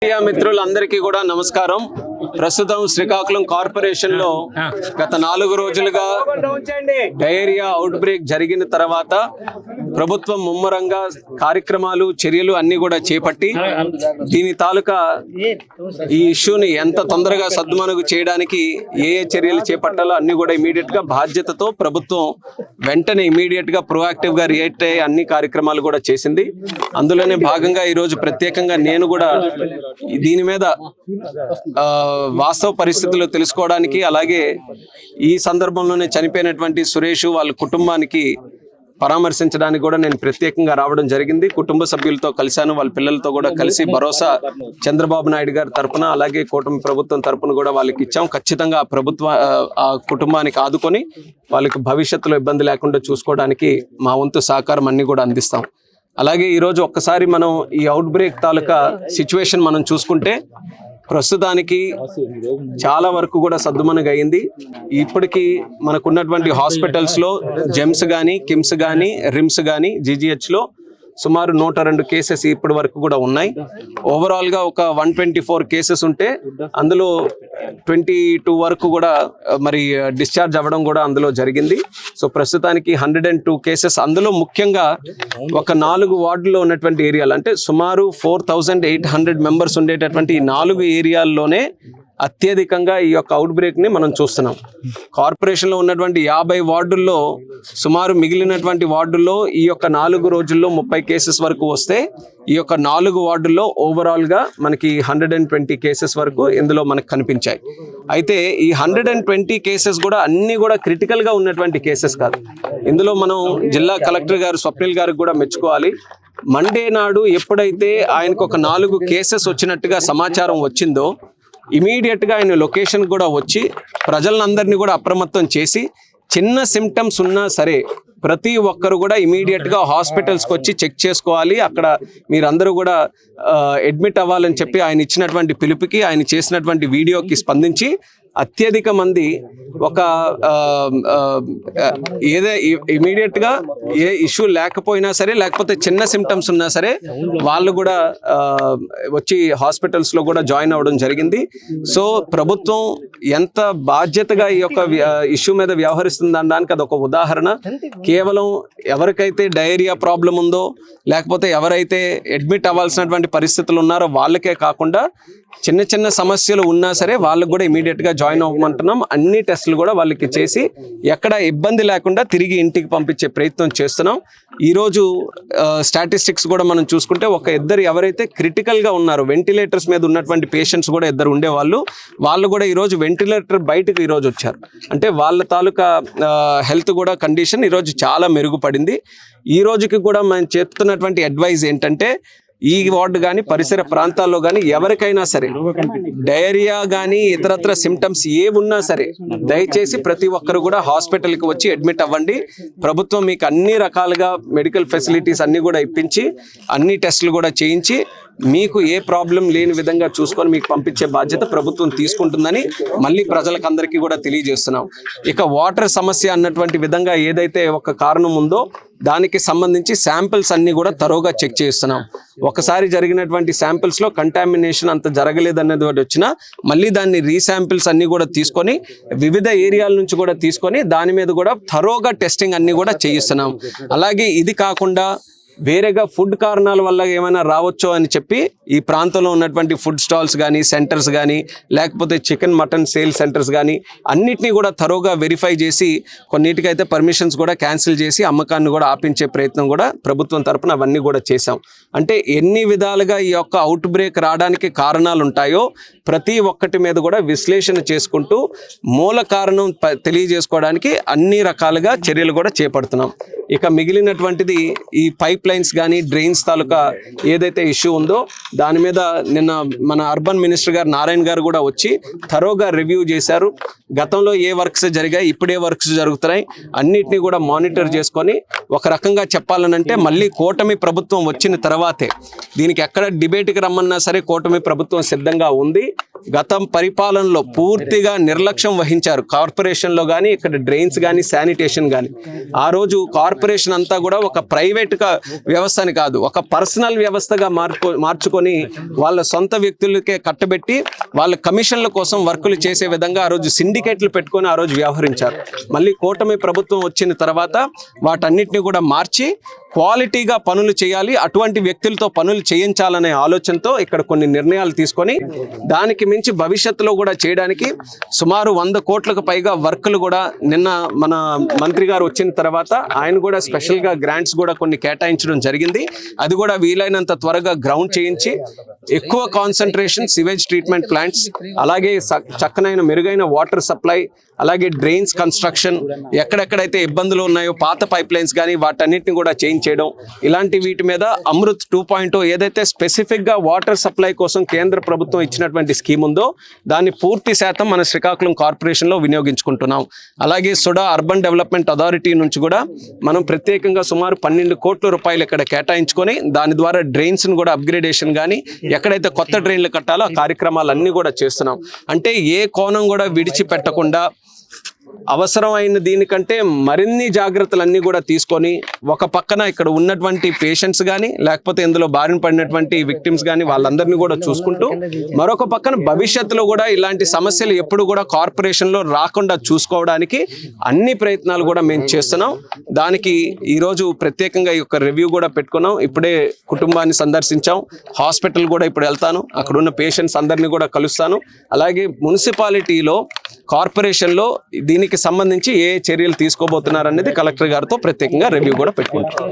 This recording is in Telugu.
మిత్రులందరికీ కూడా నమస్కారం. ప్రస్తుతం శ్రీకాకుళం కార్పొరేషన్ లో గత 4 రోజులుగా డయేరియా అవుట్ బ్రేక్ జరిగిన తర్వాత ప్రభుత్వం ముమ్మరంగా కార్యక్రమాలు చర్యలు అన్ని కూడా చేపట్టి దీని తాలూకా ఈ ఇష్యూని ఎంత తొందరగా సద్దుమణుగు చేయడానికి ఏ చర్యలు చేపట్టాలో అన్ని కూడా ఇమీడియట్ గా బాధ్యతతో ప్రభుత్వం వెంటనే ఇమీడియట్ గా ప్రొయాక్టివ్ గా రియాక్ట్ అయ్యే అన్ని కార్యక్రమాలు కూడా చేసింది. అందులోనే భాగంగా ఈ రోజు ప్రత్యేకంగా నేను కూడా దీని మీద వాస్తవ పరిస్థితులు తెలుసుకోవడానికి, అలాగే ఈ సందర్భంలోనే చనిపోయినటువంటి సురేష్ వాళ్ళ కుటుంబానికి పరామర్శించడానికి కూడా నేను ప్రత్యేకంగా రావడం జరిగింది. కుటుంబ సభ్యులతో కలిశాను, వాళ్ళ పిల్లలతో కూడా కలిసి భరోసా చంద్రబాబు నాయుడు గారి తరపున అలాగే కూటమి ప్రభుత్వం తరపున కూడా వాళ్ళకి ఇచ్చాం. ఖచ్చితంగా ఆ కుటుంబానికి ఆదుకొని వాళ్ళకి భవిష్యత్తులో ఇబ్బంది లేకుండా చూసుకోవడానికి మా వంతు సహకారం అన్ని కూడా అందిస్తాం. అలాగే ఈరోజు ఒక్కసారి మనం ఈ అవుట్ బ్రేక్ తాలూకా సిచ్యువేషన్ మనం చూసుకుంటే ప్రస్తుతానికి చాలా వరకు కూడా సద్దుమణుగయింది. ఇప్పటికీ మనకున్నటువంటి హాస్పిటల్స్ లో జెమ్స్ కానీ, కిమ్స్ కానీ, రిమ్స్ కానీ, GGH లో సుమారు 102 కేసెస్ ఇప్పటి వరకు కూడా ఉన్నాయి. ఓవరాల్ గా ఒక 124 కేసెస్ ఉంటే అందులో 22 వరకు కూడా మరి డిశ్చార్జ్ అవ్వడం కూడా అందులో జరిగింది. సో ప్రస్తుతానికి 102 కేసెస్, అందులో ముఖ్యంగా ఒక 4 వార్డుల్లో ఉన్నటువంటి ఏరియాలు, అంటే సుమారు 4800 మెంబర్స్ ఉండేటటువంటి ఈ 4 ఏరియాల్లోనే అత్యధికంగా ఈ యొక్క అవుట్ బ్రేక్ ని మనం చూస్తున్నాం. కార్పొరేషన్ లో ఉన్నటువంటి 50 వార్డుల్లో సుమారు మిగిలినటువంటి వార్డుల్లో ఈ యొక్క 4 రోజుల్లో 30 కేసెస్ వరకు వస్తే ఈ యొక్క 4 వార్డుల్లో ఓవరాల్ గా మనకి 120 కేసెస్ వరకు ఇందులో మనకు కనిపించాయి. అయితే ఈ 120 కేసెస్ కూడా అన్ని కూడా క్రిటికల్ గా ఉన్నటువంటి కేసెస్ కాదు. ఇందులో మనం జిల్లా కలెక్టర్ గారు స్వప్నిల్ గారికి కూడా మెచ్చుకోవాలి. మండే నాడు ఎప్పుడైతే ఆయనకు ఒక 4 కేసెస్ వచ్చినట్టుగా సమాచారం వచ్చిందో ఇమీడియట్ గా ఆయన లొకేషన్ కూడా వచ్చి ప్రజలందరినీ కూడా అప్రమత్తం చేసి చిన్న సిమ్టమ్స్ ఉన్నా సరే ప్రతి ఒక్కరు కూడా ఇమీడియట్ గా హాస్పిటల్స్కి వచ్చి చెక్ చేసుకోవాలి, అక్కడ మీరందరూ కూడా అడ్మిట్ అవ్వాలని చెప్పి ఆయన ఇచ్చినటువంటి పిలుపుకి, ఆయన చేసినటువంటి వీడియోకి స్పందించి అత్యధిక మంది ఒక ఇమీడియట్ గా ఏ ఇష్యూ లేకపోయినా సరే, లేకపోతే చిన్న సిమ్టమ్స్ ఉన్నా సరే వాళ్ళు కూడా వచ్చి హాస్పిటల్స్ లో కూడా జాయిన్ అవ్వడం జరిగింది. సో ప్రభుత్వం ఎంత బాధ్యతగా ఈ యొక్క ఇష్యూ మీద వ్యవహరిస్తుంది అనడానికి అదొక ఉదాహరణ. కేవలం ఎవరికైతే డయేరియా ప్రాబ్లం ఉందో, లేకపోతే ఎవరైతే అడ్మిట్ అవ్వాల్సినటువంటి పరిస్థితులు ఉన్నారో వాళ్ళకే కాకుండా చిన్న చిన్న సమస్యలు ఉన్నా సరే వాళ్ళకు కూడా ఇమీడియట్ గా జాయిన్ అవ్వమంటున్నాం. అన్ని టెస్టులు కూడా వాళ్ళకి చేసి ఎక్కడ ఇబ్బంది లేకుండా తిరిగి ఇంటికి పంపించే ప్రయత్నం చేస్తున్నాం. ఈరోజు స్టాటిస్టిక్స్ కూడా మనం చూసుకుంటే ఒక ఇద్దరు ఎవరైతే క్రిటికల్ గా ఉన్నారో, వెంటిలేటర్స్ మీద ఉన్నటువంటి పేషెంట్స్ కూడా ఇద్దరు ఉండేవాళ్ళు, వాళ్ళు కూడా ఈరోజు వెంటిలేటర్ బయటకు ఈరోజు వచ్చారు. అంటే వాళ్ళ తాలూకా హెల్త్ కూడా కండిషన్ ఈరోజు చాలా మెరుగుపడింది. ఈ రోజుకి కూడా మనం చేస్తున్నటువంటి అడ్వైజ్ ఏంటంటే ఈ వార్డు కానీ పరిసర ప్రాంతాల్లో కానీ ఎవరికైనా సరే డయేరియా కానీ ఇతరత్ర సిమ్టమ్స్ ఏ ఉన్నా సరే దయచేసి ప్రతి ఒక్కరు కూడా హాస్పిటల్కి వచ్చి అడ్మిట్ అవ్వండి. ప్రభుత్వం మీకు అన్ని రకాలుగా మెడికల్ ఫెసిలిటీస్ అన్ని కూడా ఇప్పించి అన్ని టెస్టులు కూడా చేయించి మీకు ఏ ప్రాబ్లం లేని విధంగా చూసుకొని మీకు పంపించే బాధ్యత ప్రభుత్వం తీసుకుంటుందని మళ్ళీ ప్రజలకందరికీ కూడా తెలియజేస్తున్నాం. ఇక వాటర్ సమస్య అన్నటువంటి విధంగా ఏదైతే ఒక కారణం ఉందో దానికి సంబంధించి శాంపిల్స్ అన్ని కూడా తరోగా చెక్ చేస్తున్నాం. ఒకసారి జరిగినటువంటి శాంపిల్స్ లో కంటామినేషన్ అంత జరగలేదనేది వచ్చినా మళ్ళీ దాన్ని రీశాంపిల్స్ అన్ని కూడా తీసుకొని వివిధ ఏరియాల నుంచి కూడా తీసుకొని దాని మీద కూడా తరోగా టెస్టింగ్ అన్ని కూడా చేయిస్తున్నాం. అలాగే ఇది కాకుండా వేరేగా ఫుడ్ కారణాల వల్ల ఏమైనా రావచ్చో అని చెప్పి ఈ ప్రాంతంలో ఉన్నటువంటి ఫుడ్ స్టాల్స్ కానీ, సెంటర్స్ కానీ, లేకపోతే చికెన్ మటన్ సేల్ సెంటర్స్ కానీ అన్నిటినీ కూడా తరోగా వెరిఫై చేసి కొన్నిటికైతే పర్మిషన్స్ కూడా క్యాన్సిల్ చేసి అమ్మకాన్ని కూడా ఆపించే ప్రయత్నం కూడా ప్రభుత్వం తరపున అవన్నీ కూడా చేశాం. అంటే ఎన్ని విధాలుగా ఈ యొక్క అవుట్ బ్రేక్ రావడానికి కారణాలు ఉంటాయో ప్రతి ఒక్కటి మీద కూడా విశ్లేషణ చేసుకుంటూ మూల కారణం తెలియజేసుకోవడానికి అన్ని రకాలుగా చర్యలు కూడా చేపడుతున్నాం. ఇక మిగిలినటువంటిది ఈ పైప్ లైన్స్ కానీ, డ్రైన్స్ తాలూకా ఏదైతే ఇష్యూ ఉందో దాని మీద నిన్న మన అర్బన్ మినిస్టర్ గారు నారాయణ గారు కూడా వచ్చి థరోగా రివ్యూ చేశారు. గతంలో ఏ వర్క్స్ జరిగాయి, ఇప్పుడే వర్క్స్ జరుగుతున్నాయి, అన్నిటినీ కూడా మానిటర్ చేసుకొని ఒక రకంగా చెప్పాలనంటే మళ్ళీ కూటమి ప్రభుత్వం వచ్చిన తర్వాతే దీనికి ఎక్కడ డిబేట్కి రమ్మన్నా సరే కూటమి ప్రభుత్వం సిద్ధంగా ఉంది. గత పరిపాలనలో పూర్తిగా నిర్లక్ష్యం వహించారు. కార్పొరేషన్లో కానీ ఇక్కడ డ్రైన్స్ కానీ శానిటేషన్ కానీ. ఆ రోజు కార్పొరేషన్ అంతా కూడా ఒక ప్రైవేట్ వ్యవస్థని కాదు, ఒక పర్సనల్ వ్యవస్థగా మార్చుకొని వాళ్ళ సొంత వ్యక్తులకే కట్టబెట్టి వాళ్ళ కమిషన్ల కోసం వర్కులు చేసే విధంగా ఆ రోజు సిండికేట్లు పెట్టుకొని ఆ రోజు వ్యవహరించారు. మళ్ళీ కూటమి ప్రభుత్వం వచ్చిన తర్వాత వాటన్నిటిని కూడా మార్చి క్వాలిటీగా పనులు చేయాలి, అటువంటి వ్యక్తులతో పనులు చేయించాలనే ఆలోచనతో ఇక్కడ కొన్ని నిర్ణయాలు తీసుకొని దానికి మించి భవిష్యత్తులో కూడా చేయడానికి సుమారు 100 కోట్లకు పైగా వర్కులు కూడా నిన్న మన మంత్రి గారు వచ్చిన తర్వాత ఆయన కూడా స్పెషల్గా గ్రాంట్స్ కూడా కొన్ని కేటాయించడం జరిగింది. అది కూడా వీలైనంత త్వరగా గ్రౌండ్ చేయించి ఎక్కువ కాన్సన్ట్రేషన్ సివేజ్ ట్రీట్మెంట్ ప్లాంట్స్, అలాగే చక్కనైన మెరుగైన వాటర్ సప్లై, అలాగే డ్రైన్స్ కన్స్ట్రక్షన్, ఎక్కడెక్కడైతే ఇబ్బందులు ఉన్నాయో పాత పైప్ లైన్స్ కానీ వాటన్నిటిని కూడా చేంజ్ చేయడం, ఇలాంటి వీటి మీద అమృత్ 2.0 ఏదైతే స్పెసిఫిక్గా వాటర్ సప్లై కోసం కేంద్ర ప్రభుత్వం ఇచ్చినటువంటి స్కీమ్ ఉందో దాన్ని పూర్తి శాతం మన శ్రీకాకుళం కార్పొరేషన్లో వినియోగించుకుంటున్నాం. అలాగే సుడా అర్బన్ డెవలప్మెంట్ అథారిటీ నుంచి కూడా మనం ప్రత్యేకంగా సుమారు 12 కోట్ల రూపాయలు ఇక్కడ కేటాయించుకొని దాని ద్వారా డ్రైన్స్ని కూడా అప్గ్రేడేషన్ కానీ ఎక్కడైతే కొత్త డ్రైన్లు కట్టాలో ఆ కార్యక్రమాలన్నీ కూడా చేస్తున్నాం. అంటే ఏ కోణం కూడా విడిచిపెట్టకుండా అవసరమైన దీనికంటే మరిన్ని జాగ్రత్తలన్నీ కూడా తీసుకొని ఒక పక్కన ఇక్కడ ఉన్నటువంటి పేషెంట్స్ కానీ లేకపోతే ఇందులో బారిన పడినటువంటి విక్టిమ్స్ కానీ వాళ్ళందరినీ కూడా చూసుకుంటూ మరొక పక్కన భవిష్యత్తులో కూడా ఇలాంటి సమస్యలు ఎప్పుడు కూడా కార్పొరేషన్లో రాకుండా చూసుకోవడానికి అన్ని ప్రయత్నాలు కూడా మేము చేస్తున్నాం. దానికి ఈరోజు ప్రత్యేకంగా ఈ యొక్క రివ్యూ కూడా పెట్టుకున్నాం. ఇప్పుడే కుటుంబాన్ని సందర్శించాం, హాస్పిటల్ కూడా ఇప్పుడు వెళ్తాను, అక్కడ ఉన్న పేషెంట్స్ అందరినీ కూడా కలుస్తాను. అలాగే మున్సిపాలిటీలో కార్పొరేషన్లో దీనికి సంబంధించి ఏ చర్యలు తీసుకోబోతున్నారు అనేది కలెక్టర్ గారితో ప్రత్యేకంగా రివ్యూ కూడా పెట్టుకుంటాం.